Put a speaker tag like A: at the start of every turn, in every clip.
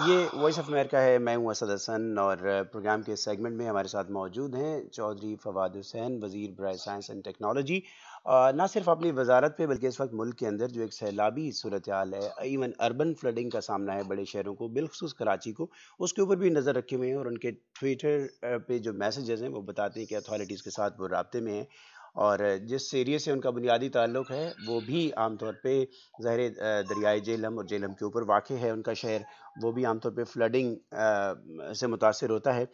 A: یہ voice of America ہے، میں ہوں اسد حسن، اور پروگرام کے سیگمنٹ میں ہمارے ساتھ موجود ہیں چودھری فواد حسین، وزیر برائے سائنس اینڈ ٹیکنالوجی۔ نہ صرف اپنی وزارت پہ بلکہ اس وقت ملک کے اندر جو ایک سیلابی صورتحال ہے، ایون اربن فلڈنگ کا سامنا ہے بڑے شہروں کو، بالخصوص کراچی کو، اس کے اوپر بھی نظر رکھے ہوئے ہیں، اور ان کے ٹویٹر پہ جو میسیجز ہیں وہ بتاتے ہیں کہ اتھارٹیز کے ساتھ وہ رابطے میں ہیں، اور جس ایریے سے ان کا بنیادی تعلق ہے وہ بھی عام طور پہ ظاہر دریائے جہلم اور جہلم کے اوپر واقع ہے ان کا شہر، وہ بھی عام طور پہ فلڈنگ سے متاثر ہوتا ہے۔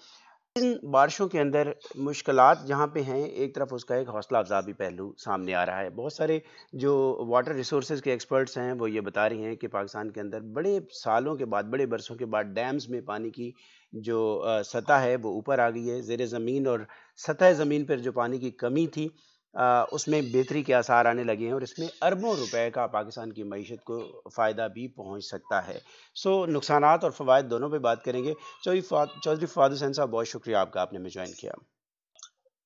A: ان بارشوں کے اندر مشکلات جہاں پہ ہیں، ایک طرف اس کا ایک حوصلہ افزا بھی پہلو سامنے آ رہا ہے۔ بہت سارے جو واٹر ریسورسز کے ایکسپرٹس ہیں وہ یہ بتا رہے ہیں کہ پاکستان کے اندر بڑے سالوں کے بعد، بڑے برسوں کے بعد ڈیمز میں پانی کی جو سطح ہے وہ اوپر آ گئی ہے، زیر زمین اور سطح زمین پر جو پانی کی کمی تھی اس میں بہتری کے آثار آنے لگے ہیں، اور اس میں اربوں روپے کا پاکستان کی معیشت کو فائدہ بھی پہنچ سکتا ہے۔ نقصانات اور فوائد دونوں پہ بات کریں گے۔ چودھری فواد حسین صاحب، بہت شکریہ آپ کا، آپ نے ہمیں جوائن کیا۔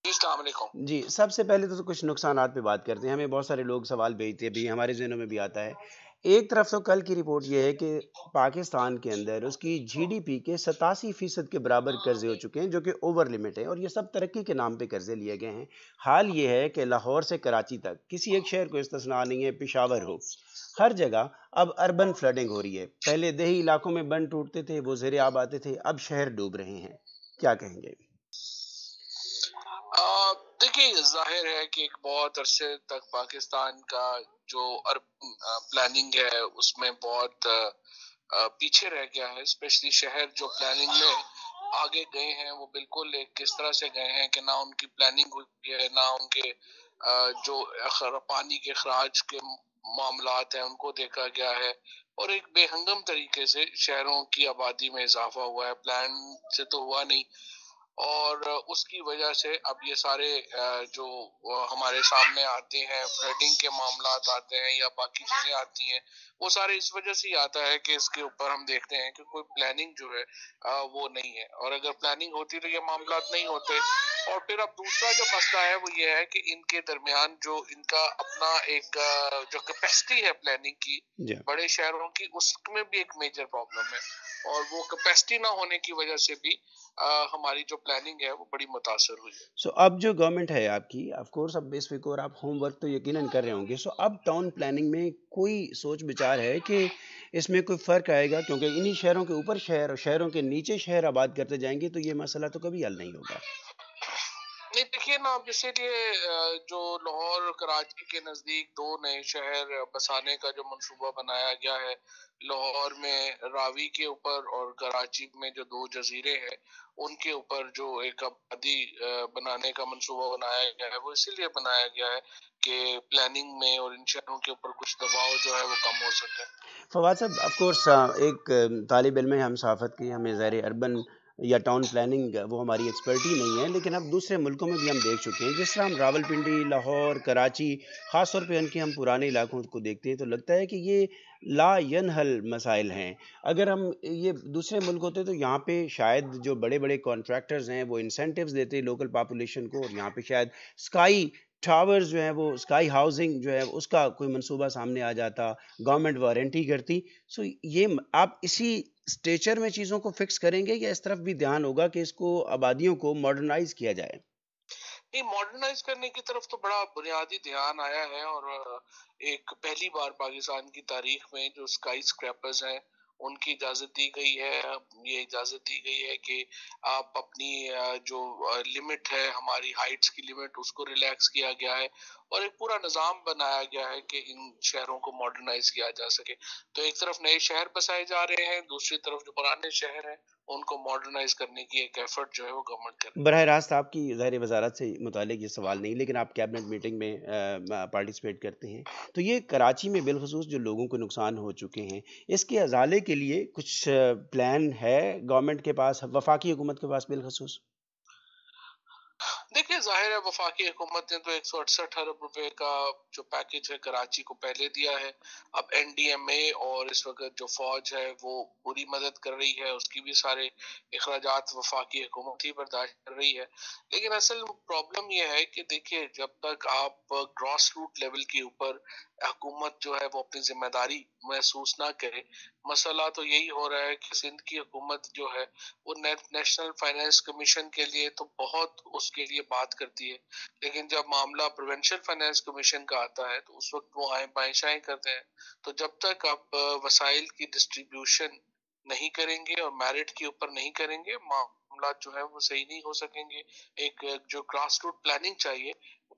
B: جی السلام علیکم۔
A: جی، سب سے پہلے تو کچھ نقصانات پہ بات کرتے ہیں۔ ہمیں بہت سارے لوگ سوال بھیجتے ہیں، بھی ہمارے ذہنوں میں بھی آتا ہے۔ ایک طرف تو کل کی رپورٹ یہ ہے کہ پاکستان کے اندر اس کی جی ڈی پی کے 87% کے برابر قرضے ہو چکے ہیں، جو کہ اوور لمٹ ہے، اور یہ سب ترقی کے نام پہ قرضے لیے گئے ہیں۔ حال یہ ہے کہ لاہور سے کراچی تک کسی ایک شہر کو استثناء نہیں ہے، پشاور ہو، ہر جگہ اب اربن فلڈنگ ہو رہی ہے۔ پہلے دیہی علاقوں میں بند ٹوٹتے تھے، وہ زیر آب آتے تھے، اب شہر ڈوب رہے ہیں۔ کیا کہیں گے؟
B: دیکھیے، ظاہر ہے کہ ایک بہت عرصے تک پاکستان کا جو اربن پلاننگ ہے اس میں بہت پیچھے رہ گیا ہے، اسپیشلی شہر جو پلاننگ میں آگے گئے ہیں وہ بالکل ایک کس طرح سے گئے ہیں کہ نہ ان کی پلاننگ ہوئی ہے، نہ ان کے جو پانی کے اخراج کے معاملات ہیں ان کو دیکھا گیا ہے، اور ایک بے ہنگم طریقے سے شہروں کی آبادی میں اضافہ ہوا ہے، پلان سے تو ہوا نہیں، اور اس کی وجہ سے اب یہ سارے جو ہمارے سامنے آتے ہیں، فلڈنگ کے معاملات آتے ہیں یا باقی چیزیں آتی ہیں، وہ سارے اس وجہ سے ہی آتا ہے کہ اس کے اوپر ہم دیکھتے ہیں کہ کوئی پلاننگ جو ہے وہ نہیں ہے، اور اگر پلاننگ ہوتی تو یہ معاملات نہیں ہوتے۔ اور پھر اب دوسرا جو مسئلہ ہے وہ یہ ہے کہ ان کے درمیان جو ان کا اپنا ایک جو کیپیسٹی ہے پلاننگ کی
A: جی،
B: بڑے شہروں کی، اس میں بھی ایک میجر پرابلم ہے، اور وہ کیپیسٹی نہ ہونے کی وجہ سے بھی ہماری جو پلاننگ ہے وہ بڑی متاثر ہوئی ہے۔
A: اب جو گورنمنٹ ہے آپ کی، آف کورس اب اس ویک اور آپ ہوم ورک تو یقیناً کر رہے ہوں گے، اب ٹاؤن پلاننگ میں کوئی سوچ بچار ہے کہ اس میں کوئی فرق آئے گا؟ کیونکہ انہی شہروں کے اوپر شہر اور شہروں کے نیچے شہر آباد کرتے جائیں گے تو یہ مسئلہ تو کبھی حل نہیں ہوگا۔
B: نہیں، دیکھیے نا، اب اسی لیے جو لاہور اور کراچی کے نزدیک دو نئے شہر بسانے کا جو منصوبہ بنایا گیا ہے، لاہور میں راوی کے اوپر اور کراچی میں جو دو جزیرے ہیں ان کے اوپر جو ایک آبادی بنانے کا منصوبہ بنایا گیا ہے، وہ اسی لیے بنایا گیا ہے کہ پلاننگ میں اور ان شہروں کے اوپر کچھ دباؤ جو ہے وہ کم ہو سکے۔
A: فواد صاحب، آف کورس ایک طالب علم ہے ہم صحافت کی، ہمیں ظاہر اربن یا ٹاؤن پلاننگ وہ ہماری ایکسپرٹی نہیں ہے، لیکن اب دوسرے ملکوں میں بھی ہم دیکھ چکے ہیں، جس طرح ہم راول پنڈی، لاہور، کراچی، خاص طور پہ ان کے ہم پرانے علاقوں کو دیکھتے ہیں تو لگتا ہے کہ یہ لا ینحل مسائل ہیں۔ اگر ہم یہ دوسرے ملک ہوتے تو یہاں پہ شاید جو بڑے بڑے کانٹریکٹرز ہیں وہ انسینٹیوز دیتے لوکل پاپولیشن کو، اور یہاں پہ شاید اسکائی ٹاورز جو ہیں، وہ اسکائی ہاؤسنگ جو ہے اس کا کوئی منصوبہ سامنے آ جاتا، گورنمنٹ وارنٹی کرتی۔ یہ آپ اسی اسٹیچر میں چیزوں کو فکس کریں گے یا اس طرف بھی دھیان ہوگا کہ اس کو آبادیوں کو ماڈرنائز کیا جائے؟
B: نہیں، ماڈرنائز کرنے کی طرف تو بڑا بنیادی دھیان آیا ہے، اور ایک پہلی بار پاکستان کی تاریخ میں جو اسکائی اسکریپرز ہیں ان کی اجازت دی گئی ہے۔ اب یہ اجازت دی گئی ہے کہ آپ اپنی جو لمٹ ہے، ہماری ہائٹس کی لمٹ، اس کو ریلیکس کیا گیا ہے، اور ایک پورا نظام بنایا گیا ہے کہ ان شہروں کو ماڈرنائز کیا جا سکے۔ تو ایک طرف نئے شہر بسائے جا رہے ہیں، دوسری طرف جو پرانے شہر ہیں ان کو ماڈرنائز کرنے کی ایک ایفرٹ جو ہے وہ گورنمنٹ کر رہی ہے۔
A: براہ راست آپ کی ظاہر وزارت سے متعلق یہ سوال نہیں، لیکن آپ کیبنٹ میٹنگ میں پارٹیسپیٹ کرتے ہیں، تو یہ کراچی میں بالخصوص جو لوگوں کو نقصان ہو چکے ہیں، اس کے ازالے کے لیے کچھ پلان ہے گورنمنٹ کے پاس، وفاقی حکومت کے پاس بالخصوص؟
B: دیکھیے، ظاہر ہے وفاقی حکومت نے تو 168 ارب روپے کا جو پیکج ہے کراچی کو پہلے دیا ہے، اب این ڈی ایم اے اور اس وقت جو فوج ہے وہ پوری مدد کر رہی ہے، اس کی بھی سارے اخراجات وفاقی حکومت ہی برداشت کر رہی ہے۔ لیکن اصل پرابلم یہ ہے کہ دیکھیے، جب تک آپ گراس روٹ لیول کے اوپر حکومت جو ہے وہ اپنی ذمہ داری محسوس نہ کرے، مسئلہ تو یہی ہو رہا ہے کہ سندھ کی حکومت جو ہے وہ نیشنل فائنانس کمیشن کے لیے تو بہت اس کے لیے بات کرتی ہے، لیکن جب معاملہ پروونشل فائنانس کمیشن کا آتا ہے تو اس وقت وہ آئیں بائیں شائیں کرتے ہیں. تو جب تک آپ وسائل کی ڈسٹریبیوشن نہیں کریں گے اور میرٹ کے اوپر نہیں کریں گے، معاملات جو ہے وہ صحیح نہیں ہو سکیں گے. ایک جو گراس روٹ پلاننگ چاہیے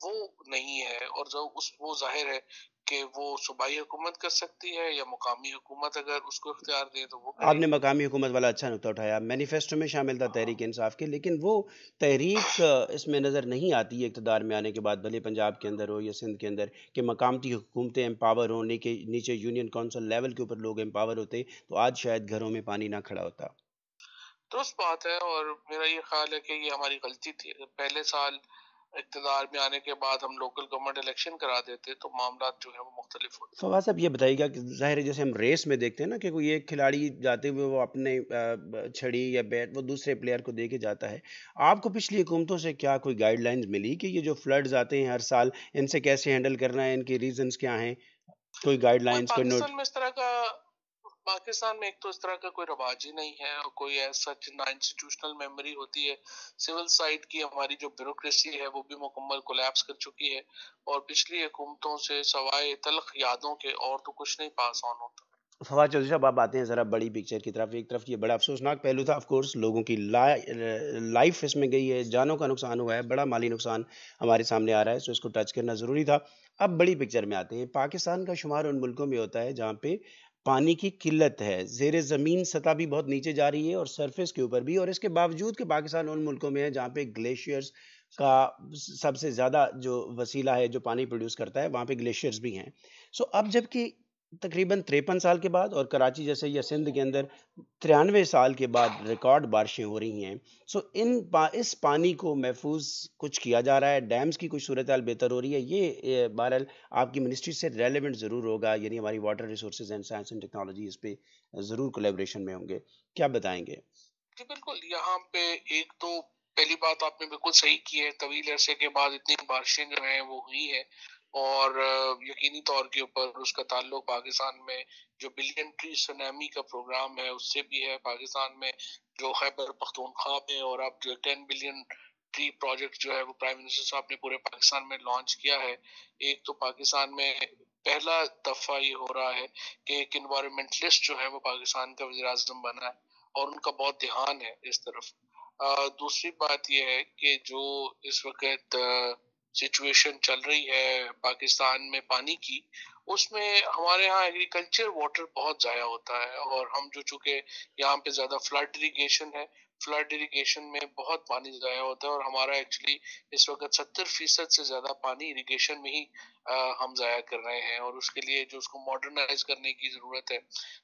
B: وہ نہیں ہے، اور وہ ظاہر ہے کہ وہ صوبائی حکومت کر سکتی ہے یا مقامی حکومت اگر اس کو اختیار دے تو وہ
A: آپ
B: کرے
A: نے
B: گی.
A: مقامی حکومت والا اچھا نکتہ اٹھایا. مینیفیسٹو میں شامل تھا تحریک انصاف کے، لیکن وہ تحریک اس میں نظر نہیں آتی ہے اقتدار میں آنے کے بعد، بھلے پنجاب کے اندر ہو یا سندھ کے اندر، کہ مقامتی حکومتیں امپاور ہوں، نیچے یونین کونسل لیول کے اوپر لوگ امپاور ہوتے تو آج شاید گھروں میں پانی نہ کھڑا ہوتا.
B: درست بات ہے، اور میرا یہ خیال ہے کہ یہ ہماری غلطی تھی. اگر پہلے سال اقتدار میں آنے کے بعد ہم لوکل گورنمنٹ الیکشن کرا دیتے تو معاملات جو ہے وہ مختلف ہوتے.
A: فواز صاحب یہ بتائیے گا کہ ظاہر ہے جیسے ہم ریس میں دیکھتے ہیں نا کہ کوئی ایک کھلاڑی جاتے ہوئے وہ اپنے چھڑی یا بیٹ وہ دوسرے پلیئر کو دے کے جاتا ہے، آپ کو پچھلی حکومتوں سے کیا کوئی گائیڈ لائنز ملی کہ یہ جو فلڈز آتے ہیں ہر سال ان سے کیسے ہینڈل کرنا ہے، ان کے ریزنز کیا ہیں؟ کوئی گائیڈ
B: کوئی
A: لائنز، کوئی نوٹ؟
B: پاکستان میں اس طرح کا پاکستان میں ایک تو اس طرح کا کوئی رواج ہی نہیں ہے، اور کوئی ایسا نہ انسٹیٹیوشنل میموری ہوتی ہے. سول سائٹ کی ہماری جو بیوروکریسی ہے وہ بھی مکمل کولیپس کر چکی ہے، اور پچھلی حکومتوں سے سوائے تلخ یادوں کے اور تو کچھ نہیں پاس آن ہوتا.
A: فواد چودھری صاحب آپ آتے ہیں ذرا بڑی پکچر کی طرف. ایک طرف یہ بڑا افسوسناک پہلو تھا، آف کورس لوگوں کی لائف اس میں گئی ہے، جانوں کا نقصان ہوا ہے، بڑا مالی نقصان ہمارے سامنے آ رہا ہے، سو اس کو ٹچ کرنا ضروری تھا. اب بڑی پکچر میں آتے ہیں. پاکستان کا شمار ان ملکوں میں ہوتا ہے جہاں پہ پانی کی قلت ہے، زیر زمین سطح بھی بہت نیچے جا رہی ہے اور سرفیس کے اوپر بھی، اور اس کے باوجود کہ پاکستان ان ملکوں میں ہے جہاں پہ گلیشیئرز کا سب سے زیادہ جو وسیلہ ہے جو پانی پروڈیوس کرتا ہے، وہاں پہ گلیشیئرز بھی ہیں. سو اب جب کہ تقریباً 53 سال کے بعد، اور کراچی جیسے یا سندھ کے اندر 93 سال کے بعد ریکارڈ بارشیں ہو رہی ہیں، سو اس پانی کو محفوظ کچھ کیا جا رہا ہے، ڈیمز کی کچھ صورتحال بہتر ہو رہی ہے. یہ بہرحال آپ کی منسٹری سے ریلیونٹ ضرور ہوگا، یعنی ہماری water resources and science and technology اس پہ ضرور کولیبریشن میں ہوں گے. کیا بتائیں گے؟
B: جی بالکل، یہاں پہ ایک تو پہلی بات آپ نے بالکل صحیح کی ہے، طویل عرصے کے بعد اتنی بارشیں جو ہیں وہ ہوئی ہیں، اور یقینی طور کے اوپر اس کا تعلق پاکستان میں جو بلین ٹری سونامی کا پروگرام ہے اس سے بھی ہے. پاکستان میں جو خیبر پختونخوا میں، اور اب جو 10 بلین ٹری پروجیکٹ جو ہے وہ پرائم منسٹر صاحب نے پورے پاکستان میں لانچ کیا ہے. ایک تو پاکستان میں پہلا دفعہ یہ ہو رہا ہے کہ ایک انوائرمنٹلسٹ جو ہے وہ پاکستان کا وزیر اعظم بنا ہے، اور ان کا بہت دھیان ہے اس طرف. دوسری بات یہ ہے کہ جو اس وقت سچویشن چل رہی ہے پاکستان میں پانی کی، اس میں ہمارے ہاں ایگریکلچر واٹر بہت ضائع ہوتا ہے، اور ہم جو چونکہ یہاں پہ زیادہ فلڈ اریگیشن ہے، فلڈ اریگیشن میں بہت پانی ضائع ہوتا ہے، اور ہمارا ایکچولی اس وقت 70% سے زیادہ پانی اریگیشن میں ہی ہم ضائع کر رہے ہیں، اور اس کے لیے جو اس کو ماڈرنائز کرنے کی ضرورت ہے.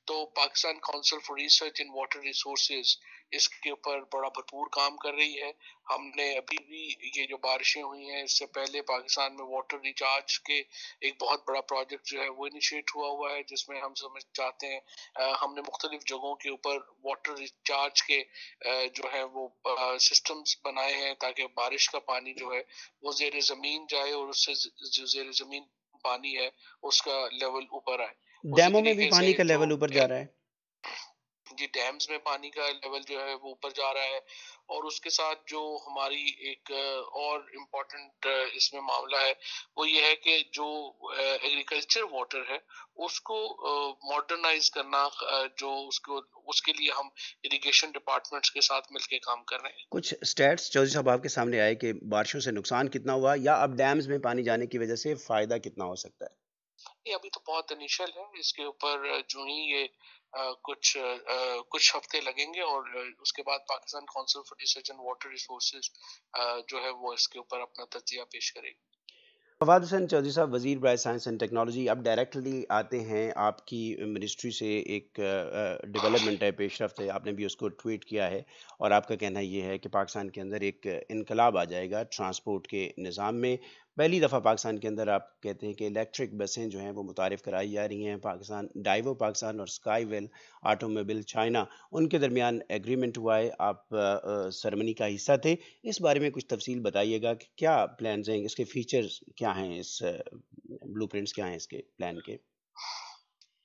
B: تو Pakistan council for research in water resources اس کے اوپر بڑا بھرپور کام کر رہی ہے. ہم نے ابھی بھی یہ جو بارشیں ہوئی ہیں اس سے پہلے پاکستان میں واٹر ریچارج کے ایک بہت بڑا پروجیکٹ جو ہے وہ انیشیٹ ہوا ہے، جس میں ہم سمجھ چاہتے ہیں ہم نے مختلف جگہوں کے اوپر واٹر ریچارج کے جو ہے وہ سسٹمز بنائے ہیں تاکہ بارش کا پانی جو ہے وہ زیر زمین جائے، اور اس سے جو زیر زمین پانی ہے اس کا لیول اوپر آئے. اسی
A: ڈیموں میں بھی
B: طریقے
A: پانی
B: سے
A: کا
B: جو
A: لیول اوپر جا رہا ہے.
B: جی ڈیمز میں پانی کا لیول جو ہے وہ اوپر جا رہا ہے، اور اس کے ساتھ جو ہماری ایک اور امپورٹنٹ اس میں معاملہ ہے وہ یہ ہے کہ جو ایگریکلچر واٹر ہے اس کو ماڈرنائز کرنا، جو اس کے لیے ہم اریگیشن ڈپارٹمنٹس کے ساتھ مل کے کام کر رہے ہیں.
A: کچھ سٹیٹس چودھری صاحب آپ کے سامنے آئے کہ بارشوں سے نقصان کتنا ہوا، یا اب ڈیمز میں پانی جانے کی وجہ سے فائدہ کتنا ہو سکتا ہے؟
B: یہ ابھی تو بہت انیشل ہے، اس کے اوپر جو ہی یہ کچھ ہفتے لگیں گے، اور اس کے بعد Pakistan council for research and water resources جو ہے وہ اس کے اوپر اپنا تجزیہ پیش کرے گی.
A: فواد حسین چودھری صاحب، وزیر برائے سائنس اینڈ ٹیکنالوجی، اب ڈائریکٹلی آتے ہیں آپ کی منسٹری سے ایک ڈیولپمنٹ ہے، پیش رفت ہے، آپ نے بھی اس کو ٹویٹ کیا ہے، اور آپ کا کہنا یہ ہے کہ پاکستان کے اندر ایک انقلاب آ جائے گا ٹرانسپورٹ کے نظام میں. پہلی دفعہ پاکستان کے اندر آپ کہتے ہیں کہ الیکٹرک بسیں جو ہیں وہ متعارف کرائی جا رہی ہیں. ڈائیو پاکستان اور Skywell automobile China, ان کے درمیان ایگریمنٹ ہوا ہے. آپ سرمنی کا حصہ تھے، اس بارے میں کچھ تفصیل بتائیے گا کہ کیا پلانز ہیں، اس کے فیچرز کیا ہیں، اس بلو پرنٹس کیا ہیں اس کے پلان کے؟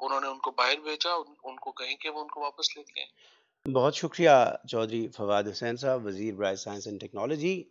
B: انہوں نے ان کو باہر بھیجا، ان کو کہیں کہ وہ ان کو واپس لے کے آئیں۔
A: بہت شکریہ چودھری فواد حسین صاحب، وزیر برائے سائنس اینڈ ٹیکنالوجی۔